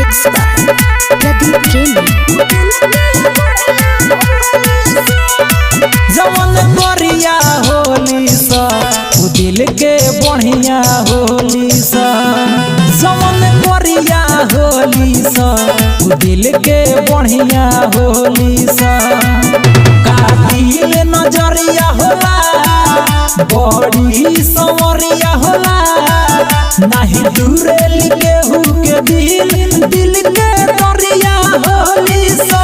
Mix by Pradeep प्रेमी। जवन करिया होली सा उ दिल के बढ़िया होली सा। जवन करिया होली सा उ दिल के बढ़िया होली सा। कातिल नजरिया होला बड़ी संवरिया होला। नहीं दूरे लिखे के दिल के दरिया होली सा।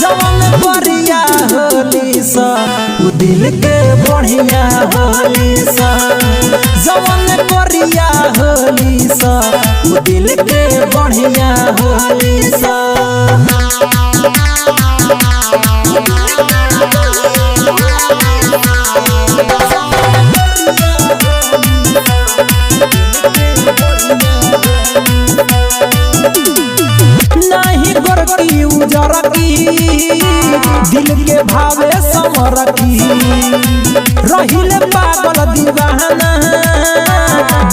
जवन करिया होली सा उ दिल के बढ़िया होली सा। जवन करिया होली सा उ दिल के बढ़िया होली सा। नहीं गोरकी उजरकी दिल के भावे समरकी। रहिले पागल दीवाना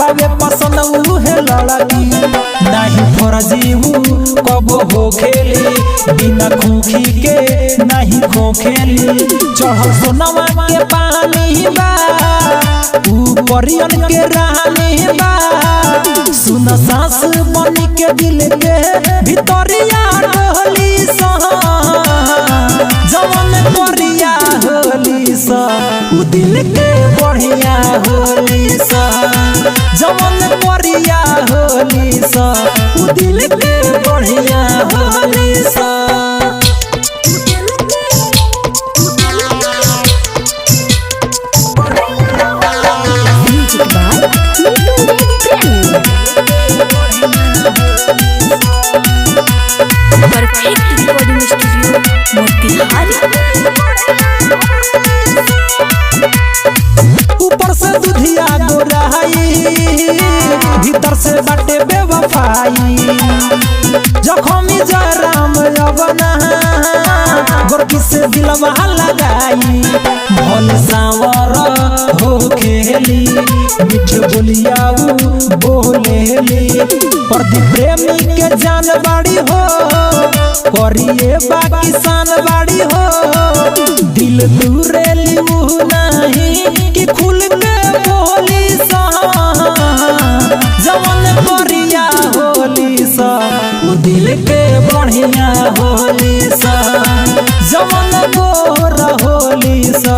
बाबे पसंद उहे लड़की। नहीं फरजीऊ कब हो खेली बिना खोखी के नहीं खोखेली। चढ़ल सोनवा के पानी बा ऊपरियन के रानी बा। सुन सांस बनी के दिल के भितरिया होली सा। जवन करिया होली सा उ दिल के बढ़िया होली सा। जवन करिया होली सा उ दिल के बढ़िया होली सा। Perfect recording studio Motihari. ऊपर से दुधिया गोराई भीतर से बाटे बेवफाई। जखमी जराम यवना गोरकी से दिलवा लगाई। भोल सांवर हो खेली मीठ बोलियाऊ बोलेली। प्रदीप प्रेमी के जान बाड़ी हो करिए बाकी शान बाड़ी हो। दिल दूरेली नहीं कि खुल के बोली सा। जवन करिया होली सा उ दिल के बढ़िया होली सा। जवन गोर होली सा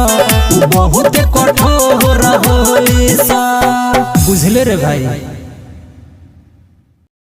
उ बहुत कठोर होली सा। बुझले रे भाई।